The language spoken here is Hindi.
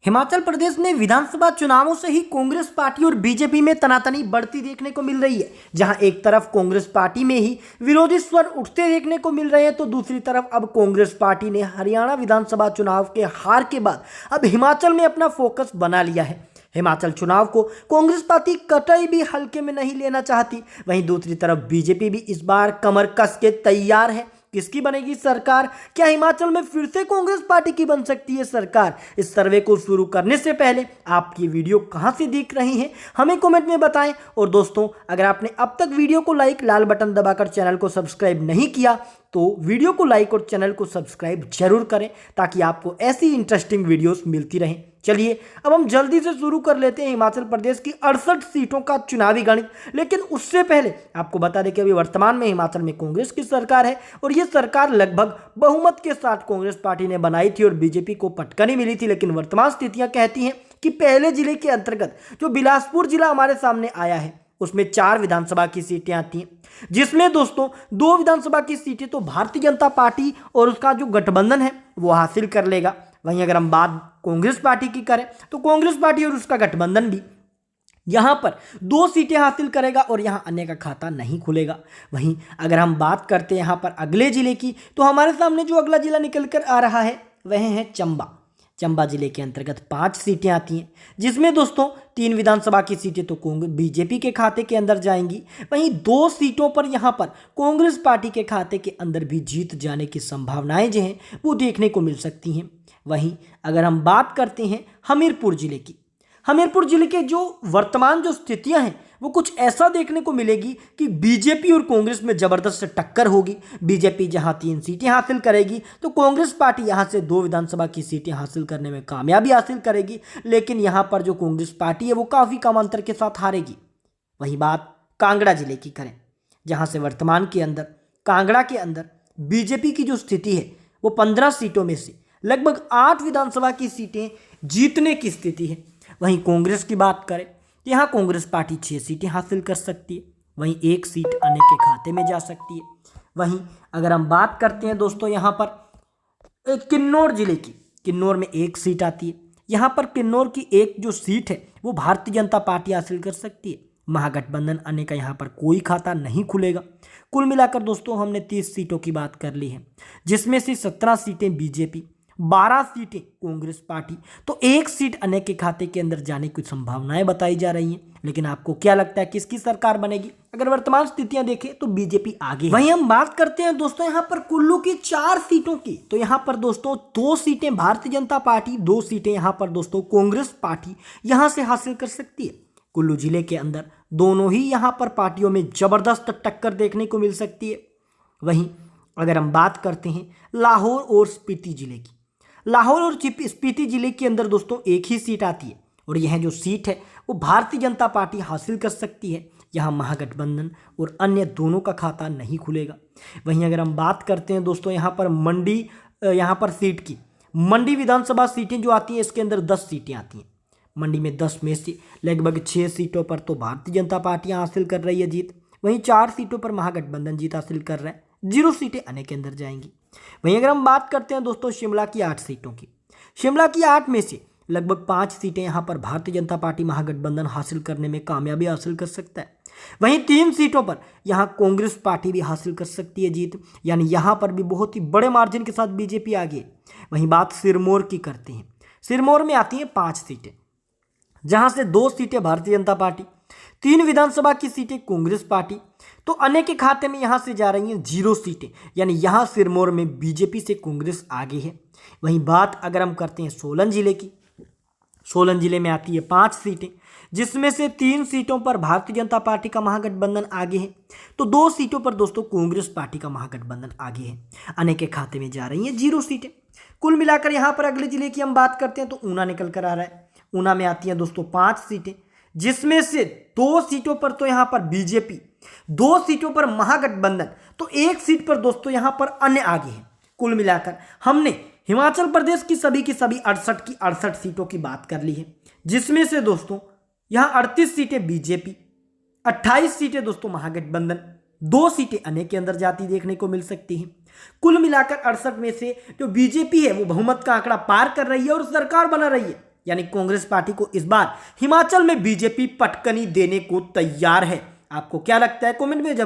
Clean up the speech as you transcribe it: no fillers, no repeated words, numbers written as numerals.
हिमाचल प्रदेश में विधानसभा चुनावों से ही कांग्रेस पार्टी और बीजेपी में तनातनी बढ़ती देखने को मिल रही है। जहां एक तरफ कांग्रेस पार्टी में ही विरोधी स्वर उठते देखने को मिल रहे हैं, तो दूसरी तरफ अब कांग्रेस पार्टी ने हरियाणा विधानसभा चुनाव के हार के बाद अब हिमाचल में अपना फोकस बना लिया है। हिमाचल चुनाव को कांग्रेस पार्टी कतई भी हल्के में नहीं लेना चाहती। वहीं दूसरी तरफ बीजेपी भी इस बार कमर कस के तैयार है। किसकी बनेगी सरकार? क्या हिमाचल में फिर से कांग्रेस पार्टी की बन सकती है सरकार? इस सर्वे को शुरू करने से पहले आप ये वीडियो कहां से देख रहे हैं हमें कमेंट में बताएं। और दोस्तों, अगर आपने अब तक वीडियो को लाइक लाल बटन दबाकर चैनल को सब्सक्राइब नहीं किया तो वीडियो को लाइक और चैनल को सब्सक्राइब जरूर करें, ताकि आपको ऐसी इंटरेस्टिंग वीडियोस मिलती रहें। चलिए अब हम जल्दी से शुरू कर लेते हैं हिमाचल प्रदेश की 68 सीटों का चुनावी गणित। लेकिन उससे पहले आपको बता दें कि अभी वर्तमान में हिमाचल में कांग्रेस की सरकार है और ये सरकार लगभग बहुमत के साथ कांग्रेस पार्टी ने बनाई थी और बीजेपी को पटकनी मिली थी। लेकिन वर्तमान स्थितियां कहती हैं कि पहले जिले के अंतर्गत जो बिलासपुर जिला हमारे सामने आया है उसमें 4 विधानसभा की सीटें आती हैं, जिसमें दोस्तों 2 विधानसभा की सीटें तो भारतीय जनता पार्टी और उसका जो गठबंधन है वो हासिल कर लेगा। वहीं अगर हम बात कांग्रेस पार्टी की करें तो कांग्रेस पार्टी और उसका गठबंधन भी यहां पर 2 सीटें हासिल करेगा और यहां अन्य का खाता नहीं खुलेगा। वहीं अगर हम बात करते हैं यहां पर अगले जिले की, तो हमारे सामने जो अगला जिला निकल कर आ रहा है वह है चंबा। चंबा जिले के अंतर्गत 5 सीटें आती हैं, जिसमें दोस्तों 3 विधानसभा की सीटें तो बीजेपी के खाते के अंदर जाएंगी। वहीं 2 सीटों पर यहां पर कांग्रेस पार्टी के खाते के अंदर भी जीत जाने की संभावनाएं जो हैं वो देखने को मिल सकती हैं। वहीं अगर हम बात करते हैं हमीरपुर जिले की, हमीरपुर जिले के जो वर्तमान जो स्थितियां हैं वो कुछ ऐसा देखने को मिलेगी कि बीजेपी और कांग्रेस में जबरदस्त टक्कर होगी। बीजेपी जहां 3 सीटें हासिल करेगी तो कांग्रेस पार्टी यहां से 2 विधानसभा की सीटें हासिल करने में कामयाबी हासिल करेगी। लेकिन यहां पर जो कांग्रेस पार्टी है वो काफी कम अंतर के साथ हारेगी। वही बात कांगड़ा जिले की करें, जहां से वर्तमान के अंदर कांगड़ा के अंदर बीजेपी की जो स्थिति है वो 15 सीटों में से लगभग 8 विधानसभा की सीटें जीतने की स्थिति है। वहीं कांग्रेस की बात करें, यहाँ कांग्रेस पार्टी 6 सीटें हासिल कर सकती है। वहीं 1 सीट अन्य के खाते में जा सकती है। वहीं अगर हम बात करते हैं दोस्तों यहाँ पर किन्नौर जिले की, किन्नौर में 1 सीट आती है। यहाँ पर किन्नौर की एक जो सीट है वो भारतीय जनता पार्टी हासिल कर सकती है। महागठबंधन अन्य का यहाँ पर कोई खाता नहीं खुलेगा। कुल मिलाकर दोस्तों हमने 30 सीटों की बात कर ली है, जिसमें से 17 सीटें बीजेपी, 12 सीटें कांग्रेस पार्टी, तो 1 सीट अन्य के खाते के अंदर जाने की संभावनाएं बताई जा रही हैं। लेकिन आपको क्या लगता है किसकी सरकार बनेगी? अगर वर्तमान स्थितियां देखें तो बीजेपी आगे है। वहीं हम बात करते हैं दोस्तों यहां पर कुल्लू की 4 सीटों की, तो यहां पर दोस्तों 2 सीटें भारतीय जनता पार्टी, 2 सीटें यहां पर दोस्तों कांग्रेस पार्टी यहां से हासिल कर सकती है। कुल्लू जिले के अंदर दोनों ही यहां पर पार्टियों में जबरदस्त टक्कर देखने को मिल सकती है। वहीं अगर हम बात करते हैं लाहौर और स्पीति जिले की, लाहौर और स्पीति जिले के अंदर दोस्तों 1 ही सीट आती है और यह जो सीट है वो भारतीय जनता पार्टी हासिल कर सकती है। यहाँ महागठबंधन और अन्य दोनों का खाता नहीं खुलेगा। वहीं अगर हम बात करते हैं दोस्तों यहाँ पर मंडी, यहाँ पर सीट की, मंडी विधानसभा सीटें जो आती हैं इसके अंदर 10 सीटें आती हैं। मंडी में 10 में से लगभग 6 सीटों पर तो भारतीय जनता पार्टी हासिल कर रही है जीत। वहीं 4 सीटों पर महागठबंधन जीत हासिल कर रहा है, 0 सीटें अन्य के अंदर जाएंगी। वहीं अगर हम बात करते हैं दोस्तों शिमला की 8 सीटों की, शिमला की 8 में से लगभग 5 सीटें यहां पर भारतीय जनता पार्टी महागठबंधन हासिल करने में कामयाबी हासिल कर सकता है। वहीं 3 सीटों पर यहां कांग्रेस पार्टी भी हासिल कर सकती है जीत, यानी यहां पर भी बहुत ही बड़े मार्जिन के साथ बीजेपी आगे। वहीं बात सिरमौर की करते हैं, सिरमौर में आती हैं 5 सीटें, जहां से 2 सीटें भारतीय जनता पार्टी, 3 विधानसभा की सीटें कांग्रेस पार्टी, तो अन्य के खाते में यहां से जा रही हैं 0 सीटें, यानी यहां सिरमौर में बीजेपी से कांग्रेस आगे है। वहीं बात अगर हम करते हैं सोलन जिले की, सोलन जिले में आती है 5 सीटें, जिसमें से 3 सीटों पर भारतीय जनता पार्टी का महागठबंधन आगे है, तो 2 सीटों पर दोस्तों कांग्रेस पार्टी का महागठबंधन आगे है। अन्य के खाते में जा रही हैं 0 सीटें। कुल मिलाकर यहां पर अगले जिले की हम बात करते हैं तो ऊना निकल कर आ रहा है। ऊना में आती हैं दोस्तों 5 सीटें, जिसमें से 2 सीटों पर तो यहां पर बीजेपी, 2 सीटों पर महागठबंधन, तो 1 सीट पर दोस्तों यहां पर अन्य आगे है। कुल मिलाकर हमने हिमाचल प्रदेश की सभी 68 की 68 सीटों की बात कर ली है, जिसमें से दोस्तों यहां 38 सीटें बीजेपी, 28 सीटें दोस्तों महागठबंधन, 2 सीटें अन्य के अंदर जाती देखने को मिल सकती हैं। कुल मिलाकर 68 में से जो बीजेपी है वो बहुमत का आंकड़ा पार कर रही है और सरकार बना रही है। यानी कांग्रेस पार्टी को इस बार हिमाचल में बीजेपी पटकनी देने को तैयार है। आपको क्या लगता है, कमेंट में जवाब